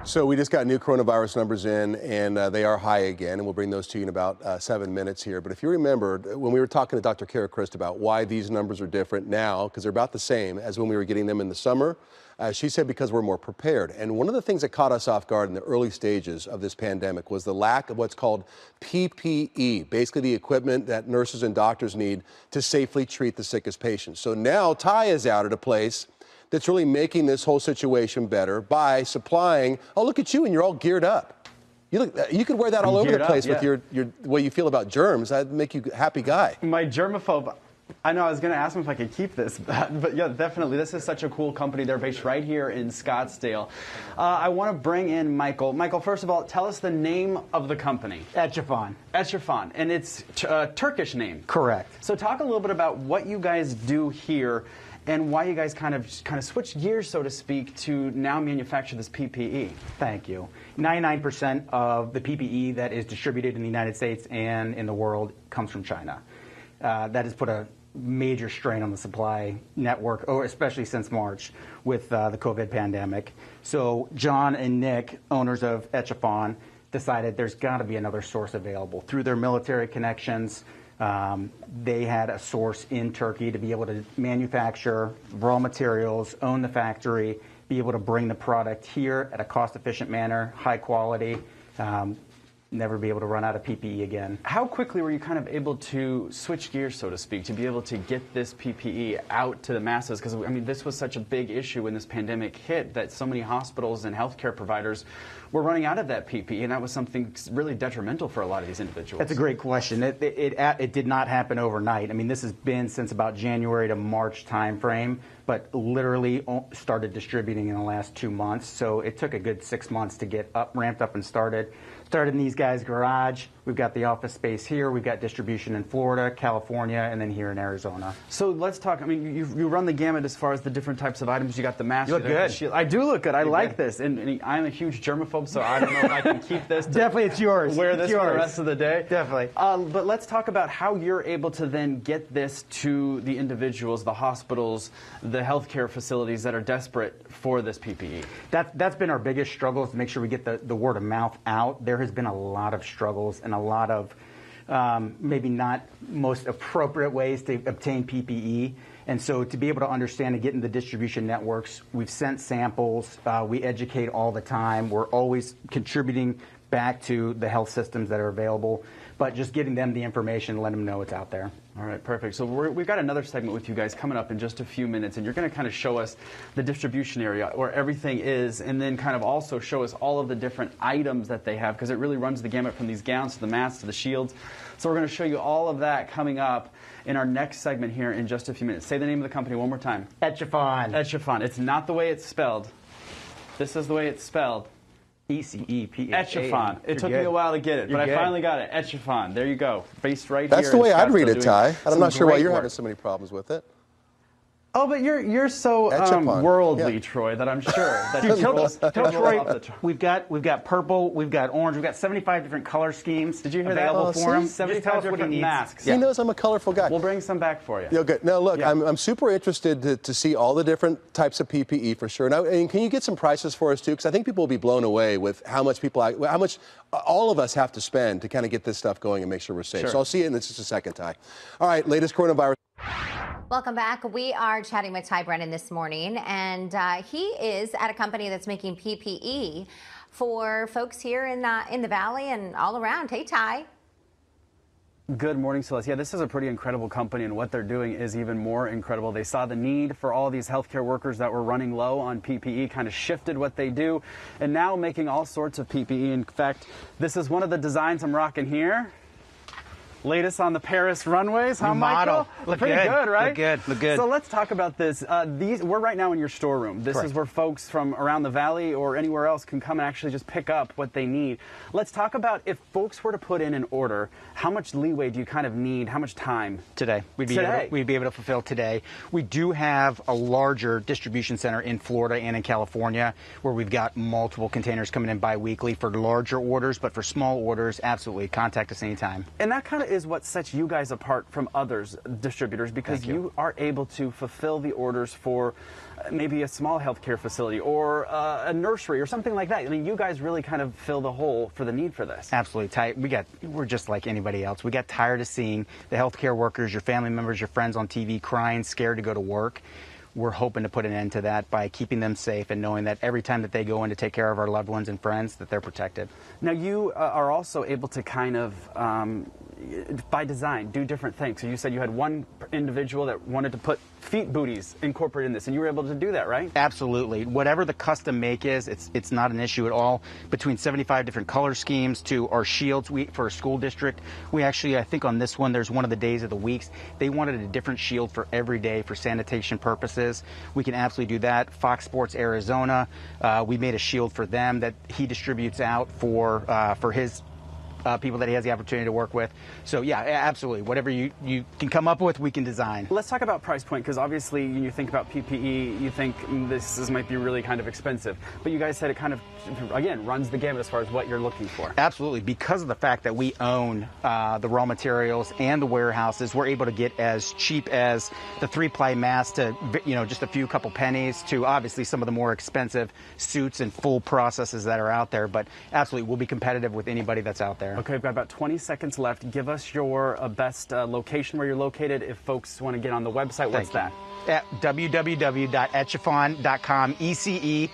So we just got new coronavirus numbers in, and they are high again, and we'll bring those to you in about 7 minutes here. But if you remember, when we were talking to Dr. Caret about why these numbers are different now, because they're about the same as when we were getting them in the summer, she said because we're more prepared. And one of the things that caught us off guard in the early stages of this pandemic was the lack of what's called PPE, basically the equipment that nurses and doctors need to safely treat the sickest patients. So now Ty is out at a place that's really making this whole situation better by supplying. Oh, look at you, and you're all geared up. You could wear that all over the place with your way you feel about germs. That'd make you a happy guy. My germaphobe. I know, I was going to ask him if I could keep this, but yeah, definitely. This is such a cool company. They're based right here in Scottsdale. I want to bring in Michael. Michael, first of all, tell us the name of the company. Ecep. Ecep, and it's a Turkish name. Correct. So talk a little bit about what you guys do here and why you guys kind of switched gears, so to speak, to now manufacture this PPE. Thank you. 99% of the PPE that is distributed in the United States and in the world comes from China. That has put a major strain on the supply network, especially since March with the COVID pandemic. So John and Nick, owners of Ecep, decided there's got to be another source available. Through their military connections, they had a source in Turkey to be able to manufacture raw materials, own the factory, be able to bring the product here at a cost-efficient manner, high quality, never be able to run out of PPE again. How quickly were you kind of able to switch gears, so to speak, to be able to get this PPE out to the masses? Because, I mean, this was such a big issue when this pandemic hit that so many hospitals and healthcare providers were running out of that PPE, and that was something really detrimental for a lot of these individuals. That's a great question. It did not happen overnight. I mean, this has been since about January to March timeframe, but literally started distributing in the last 2 months. So it took a good 6 months to get ramped up and started. Started in these guys' garage. We've got the office space here. We've got distribution in Florida, California, and then here in Arizona. So let's talk. I mean, you run the gamut as far as the different types of items. You got the mask. You look good. Shield. I do look good. I like this. And I'm a huge germaphobe, so I don't know if I can keep this. Definitely, it's yours. Wear this for the rest of the day. Definitely. But let's talk about how you're able to then get this to the individuals, the hospitals, the healthcare facilities that are desperate for this PPE. That's been our biggest struggle, is to make sure we get the word of mouth out. There has been a lot of struggles and a lot of maybe not most appropriate ways to obtain PPE. And so to be able to understand and get in the distribution networks, we've sent samples, we educate all the time, we're always contributing back to the health systems that are available, but just getting them the information, let them know it's out there. All right, perfect. So we've got another segment with you guys coming up in just a few minutes, and you're going to kind of show us the distribution area where everything is, and then kind of also show us all of the different items that they have, because it really runs the gamut from these gowns to the masks to the shields. So we're going to show you all of that coming up in our next segment here in just a few minutes. Say the name of the company one more time. Ecep. Ecep. It's not the way it's spelled. This is the way it's spelled. Ecep. Ecep. It took me a while to get it, but I finally got it. Ecep. There you go. Based right here. That's the way I'd read it, Ty. I'm not sure why you're having so many problems with it. Oh, but you're so worldly, Troy, that I'm sure that tell Troy, we've got purple, we've got orange, we've got 75 different color schemes. Did you hear available that? for him? 75 different masks. He knows I'm a colorful guy. We'll bring some back for you. Yeah, good. Now, look, I'm super interested to see all the different types of PPE for sure. Now, and can you get some prices for us too? Because I think people will be blown away with how much all of us have to spend to kind of get this stuff going and make sure we're safe. Sure. So I'll see you in just a second, Ty. All right, latest coronavirus. Welcome back. We are chatting with Ty Brennan this morning, and he is at a company that's making PPE for folks here in the Valley and all around. Hey, Ty. Good morning, Celeste. Yeah, this is a pretty incredible company, and what they're doing is even more incredible. They saw the need for all these healthcare workers that were running low on PPE, kind of shifted what they do, and now making all sorts of PPE. In fact, this is one of the designs I'm rocking here. Latest on the Paris runways, huh, Michael? Look pretty good, right? Look good, look good. So let's talk about this. We're right now in your storeroom. This is where folks from around the Valley or anywhere else can come and actually just pick up what they need. Let's talk about, if folks were to put in an order, how much leeway do you kind of need? How much time? Today. We'd be able to fulfill today. We do have a larger distribution center in Florida and in California where we've got multiple containers coming in bi-weekly for larger orders, but for small orders, absolutely, contact us anytime. And that kind of is what sets you guys apart from others distributors, because you are able to fulfill the orders for maybe a small healthcare facility or a nursery or something like that. I mean, you guys really kind of fill the hole for the need for this. Absolutely. We're just like anybody else. We got tired of seeing the healthcare workers, your family members, your friends on TV crying, scared to go to work. We're hoping to put an end to that by keeping them safe and knowing that every time that they go in to take care of our loved ones and friends, that they're protected. Now, you are also able to kind of, by design, do different things. So you said you had one individual that wanted to put feet booties incorporated in this, and you were able to do that, right? Absolutely. Whatever the custom make is, it's not an issue at all. Between 75 different color schemes to our shields for a school district, we actually, I think on this one, there's one of the days of the weeks, they wanted a different shield for every day for sanitation purposes. We can absolutely do that. Fox Sports Arizona, we made a shield for them that he distributes out for his people that he has the opportunity to work with. So yeah, absolutely. Whatever you can come up with, we can design. Let's talk about price point, because obviously when you think about PPE, you think this might be really kind of expensive. But you guys said it kind of, again, runs the gamut as far as what you're looking for. Absolutely. Because of the fact that we own the raw materials and the warehouses, we're able to get as cheap as the 3-ply mask to, just a few couple pennies to obviously some of the more expensive suits and full processes that are out there. But absolutely, we'll be competitive with anybody that's out there. Okay, we've got about 20 seconds left. Give us your best location where you're located. If folks want to get on the website, what's that? At www.ecephan.com, ECEPHAN.com.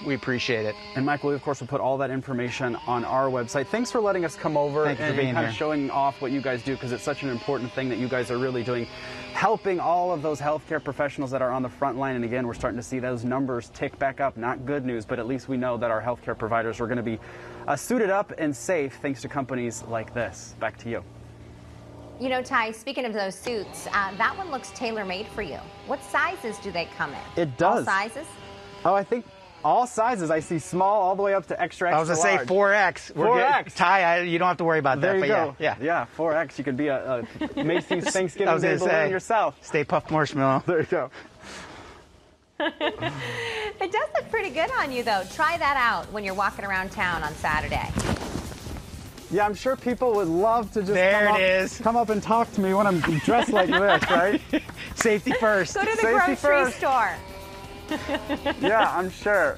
We appreciate it. And Michael, we of course will put all that information on our website. Thanks for letting us come over and kind of showing off what you guys do, because it's such an important thing that you guys are really doing, helping all of those healthcare professionals that are on the front line. And again, we're starting to see those numbers tick back up. Not good news, but at least we know that our healthcare providers are going to be suited up and safe thanks to companies like this. Back to you. You know, Ty, speaking of those suits, that one looks tailor-made for you. What sizes do they come in? It does. All sizes? Oh, I think all sizes. I see small all the way up to extra, extra I was going to say 4X. 4X. Ty, you don't have to worry about that. There you go. Yeah, 4X. You could be a Macy's Thanksgiving Day balloon yourself. Stay Puft Marshmallow. There you go. It does look pretty good on you, though. Try that out when you're walking around town on Saturday. Yeah, I'm sure people would love to just come up and talk to me when I'm dressed like this, right? Safety first. Go to the grocery store. Yeah, I'm sure.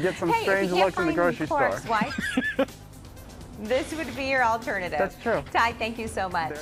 Get some strange looks in the grocery store. Wipes, this would be your alternative. That's true. Ty, thank you so much.